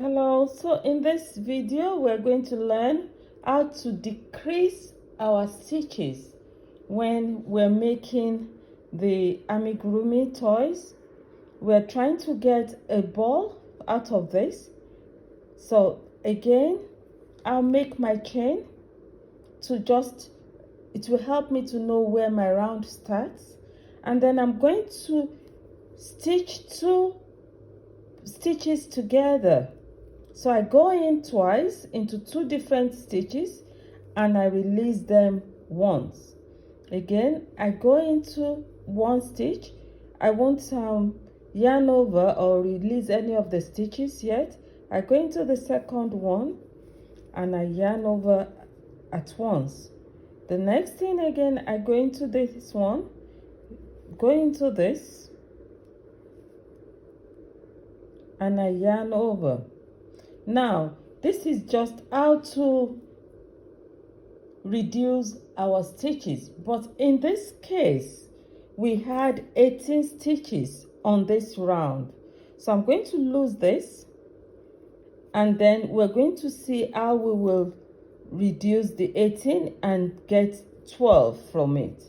Hello, so in this video we're going to learn how to decrease our stitches when we're making the amigurumi toys. We're trying to get a ball out of this. So again, I'll make my chain it will help me to know where my round starts, and then I'm going to stitch 2 stitches together. So I go in twice into 2 different stitches and I release them once. Again, I go into 1 stitch. I won't yarn over or release any of the stitches yet. I go into the second one and I yarn over at once. The next thing again, I go into this one, go into this, and I yarn over. Now, this is just how to reduce our stitches, but in this case, we had 18 stitches on this round. So I'm going to lose this, and then we're going to see how we will reduce the 18 and get 12 from it.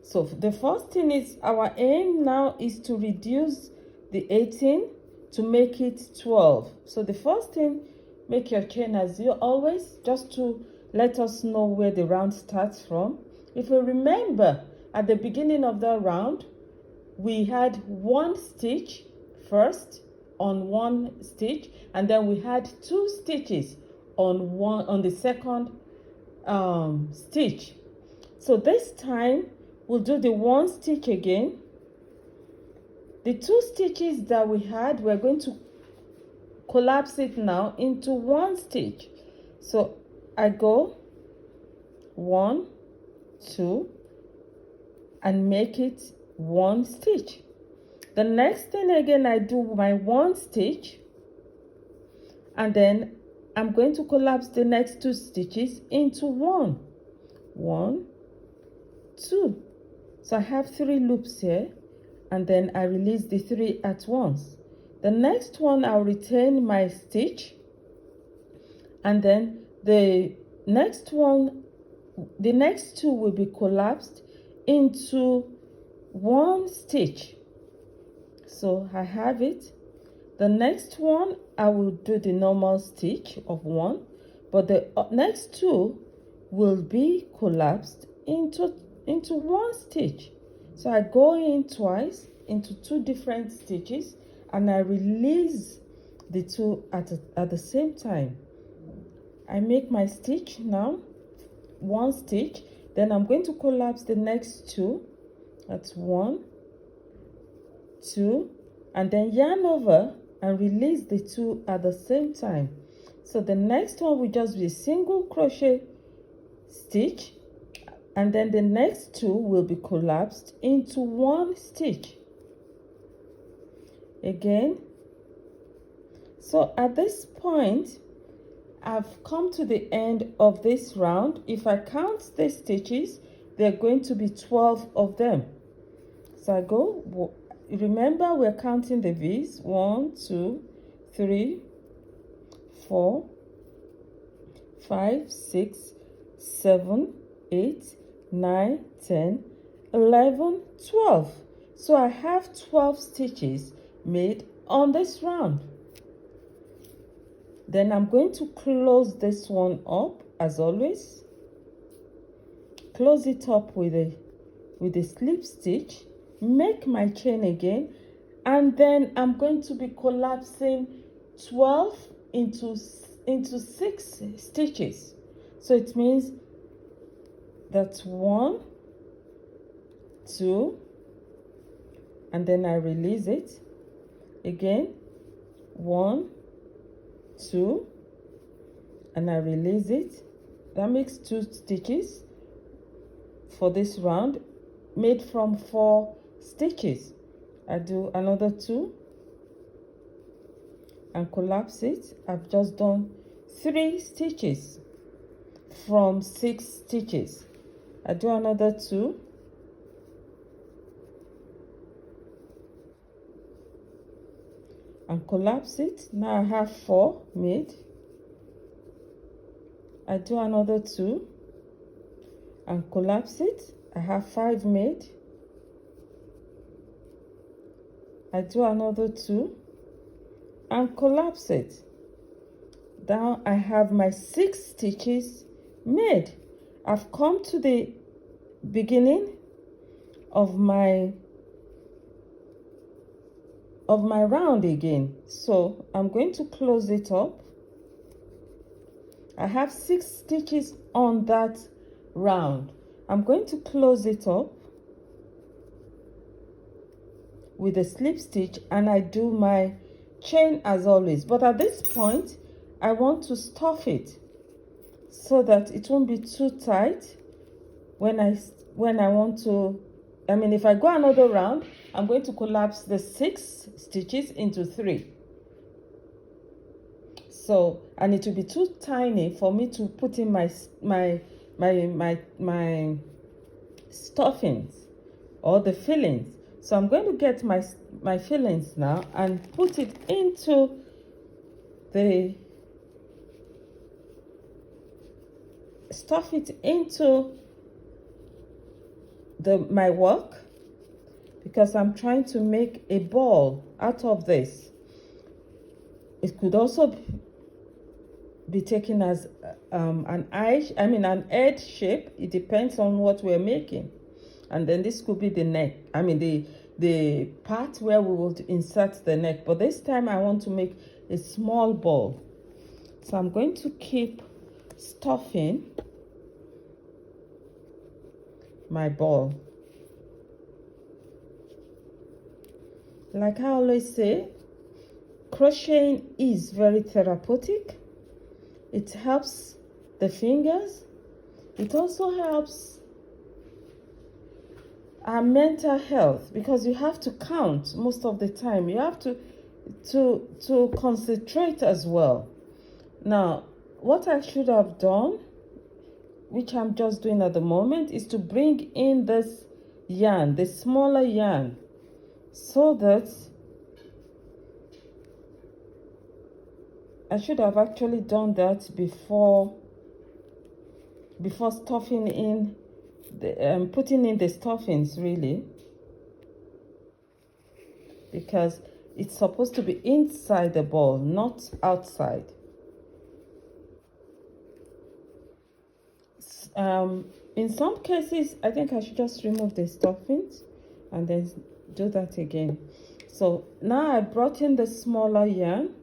So the first thing is, our aim now is to reduce the 18 to make it 12. So the first thing, make your chain as you always, just to let us know where the round starts from. If you remember, at the beginning of the round, we had 1 stitch first on 1 stitch, and then we had 2 stitches on the second stitch. So this time we'll do the 1 stitch again. The 2 stitches that we had, we're going to collapse it now into 1 stitch. So I go 1, 2, and make it 1 stitch. The next thing again, I do my 1 stitch, and then I'm going to collapse the next 2 stitches into 1, 1, 2. So I have 3 loops here, and then I release the 3 at once. The next one, I'll retain my stitch, and then the next 2 will be collapsed into 1 stitch. So I have it. The next one, I will do the normal stitch of 1, but the next 2 will be collapsed into 1 stitch. So I go in twice into 2 different stitches, and I release the 2 at the same time. I make my stitch now, 1 stitch, then I'm going to collapse the next 2. That's 1, 2, and then yarn over and release the 2 at the same time. So the next one will just be a single crochet stitch, and then the next 2 will be collapsed into 1 stitch again. So at this point, I've come to the end of this round. If I count the stitches, there are going to be 12 of them. So I go, remember we're counting the V's, 1, 2, 3, 4, 5, 6, 7, 8, 9, 10, 11, 12. So I have 12 stitches made on this round. Then I'm going to close this one up as always. Close it up with a slip stitch. Make my chain again, and then I'm going to be collapsing 12 into 6 stitches. So it means that's 1, 2, and then I release it again, 1, 2, and I release it. That makes 2 stitches for this round, made from 4 stitches. I do another 2 and collapse it. I've just done 3 stitches from 6 stitches. I do another 2 and and collapse it. Now I have 4 made. I do another 2 and collapse it. I have 5 made. I do another 2 and collapse it. Now I have my 6 stitches made. I've come to the beginning of my round again, so I'm going to close it up. I have 6 stitches on that round. I'm going to close it up with a slip stitch, and I do my chain as always, but at this point I want to stuff it so that it won't be too tight when I want to, if I go another round, I'm going to collapse the 6 stitches into 3. So, and it will be too tiny for me to put in my stuffings or the fillings. So I'm going to get my fillings now and put it into stuff it into my work, because I'm trying to make a ball out of this. It could also be taken as an edge shape. It depends on what we're making. And then this could be the neck, the part where we will insert the neck, but this time I want to make a small ball. So I'm going to keep stuffing my ball. Like I always say, crocheting is very therapeutic. It helps the fingers. It also helps our mental health, because you have to count most of the time. You have to concentrate as well. Now, what I should have done, which I'm just doing at the moment, is to bring in this yarn, the smaller yarn, so that I should have actually done that before stuffing in putting in the stuffings, really, because it's supposed to be inside the ball, not outside. In some cases, I think I should just remove the stuffings and then do that again. So now I brought in the smaller yarn.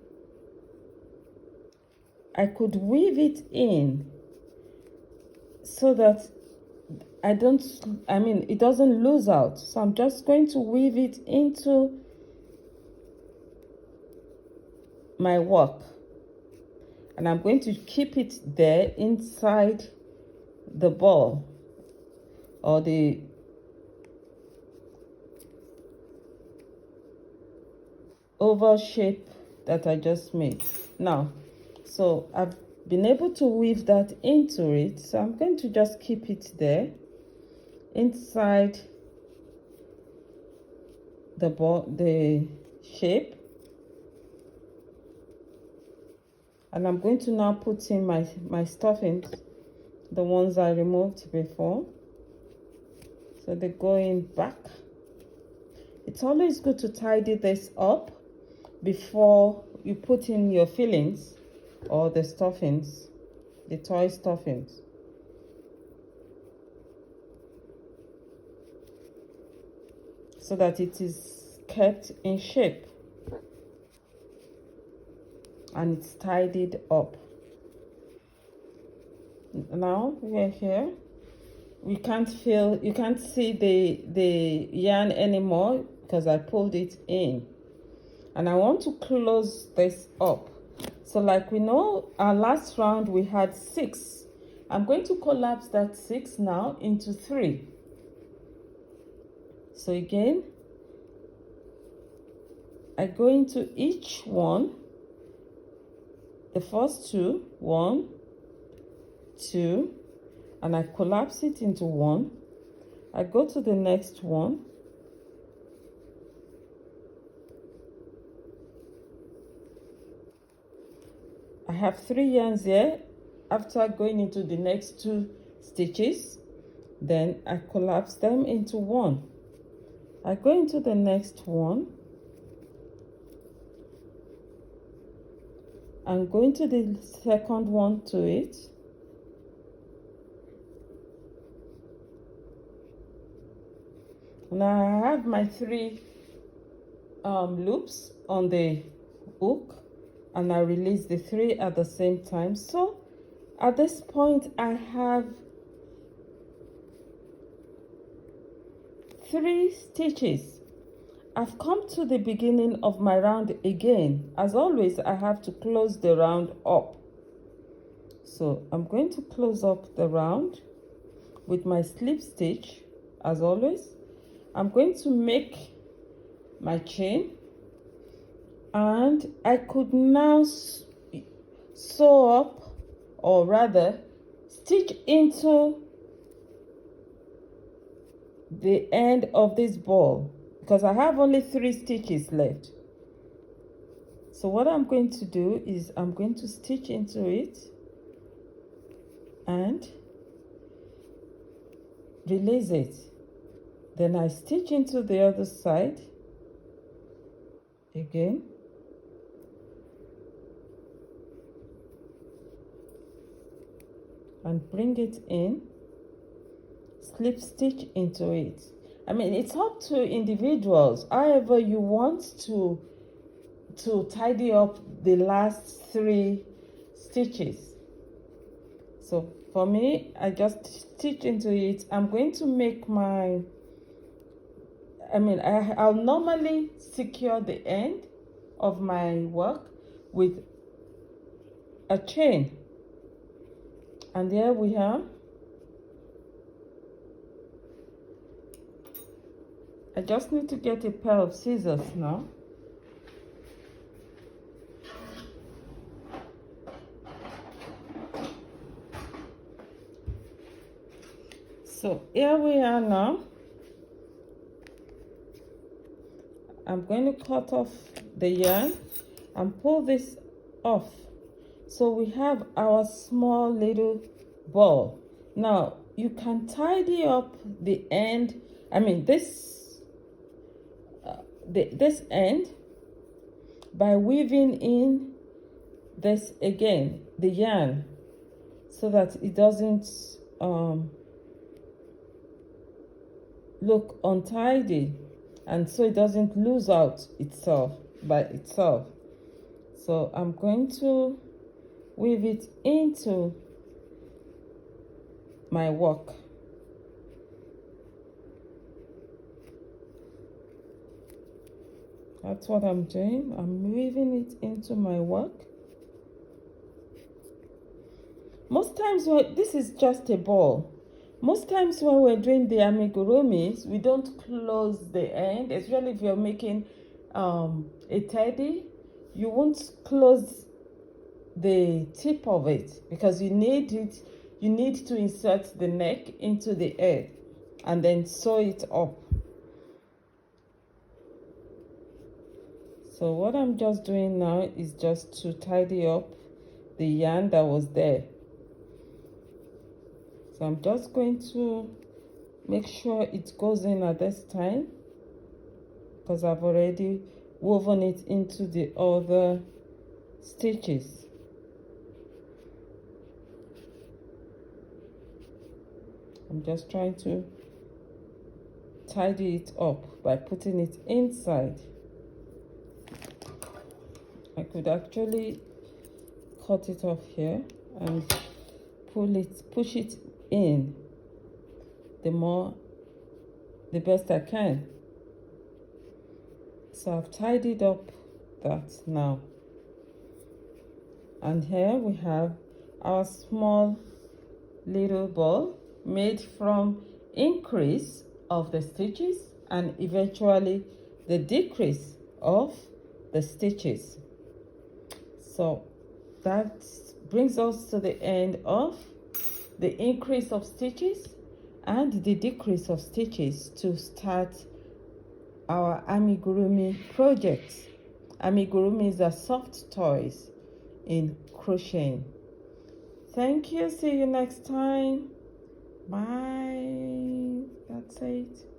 I could weave it in so that it doesn't lose out. So I'm just going to weave it into my work, and I'm going to keep it there inside the ball or the oval shape that I just made. Now, so I've been able to weave that into it, so I'm going to just keep it there inside the ball, the shape, and I'm going to now put in my stuffings, the ones I removed before, so they go in back. It's always good to tidy this up before you put in your fillings or the stuffings, the toy stuffings. So that it is kept in shape and it's tidied up. Now we're here. You can't see the yarn anymore because I pulled it in. And I want to close this up. So like we know, our last round we had 6. I'm going to collapse that 6 now into 3. So again, I go into each one, the first 2, 1, 2, and I collapse it into 1. I go to the next one, I have 3 yarns here. After going into the next 2 stitches, then I collapse them into one. I go into the next one and go into the second one to it. Now I have my 3 loops on the hook, and I release the 3 at the same time. So at this point I have 3 stitches. I've come to the beginning of my round again. As always, I have to close the round up. So I'm going to close up the round with my slip stitch. As always, I'm going to make my chain, and I could now sew up, or rather stitch into the end of this ball, because I have only 3 stitches left. So what I'm going to do is I'm going to stitch into it and release it. Then I stitch into the other side again, and bring it in, slip stitch into it. I mean, it's up to individuals, however you want to tidy up the last 3 stitches. So for me, I just stitch into it. I'm going to make my, I'll normally secure the end of my work with a chain. And there we have. I just need to get a pair of scissors now. So here we are now. I'm going to cut off the yarn and pull this off. So we have our small little ball. Now you can tidy up the end, this end, by weaving in this again, the yarn, so that it doesn't look untidy, and so it doesn't lose out itself by itself. So I'm going to weave it into my work. That's what I'm doing. I'm weaving it into my work. Most times, this is just a ball. Most times when we're doing the amigurumis, we don't close the end, especially if you're making a teddy. You won't close the tip of it, because you need to insert the neck into the head and then sew it up. So what I'm just doing now is just to tidy up the yarn that was there. So I'm just going to make sure it goes in at this time, because I've already woven it into the other stitches. I'm just trying to tidy it up by putting it inside. I could actually cut it off here and push it in the best I can. So I've tidied up that now. And here we have our small little ball made from increase of the stitches and eventually the decrease of the stitches. So that brings us to the end of the increase of stitches and the decrease of stitches to start our amigurumi project. Amigurumis are soft toys. in crocheting. Thank you. See you next time. Bye. That's it.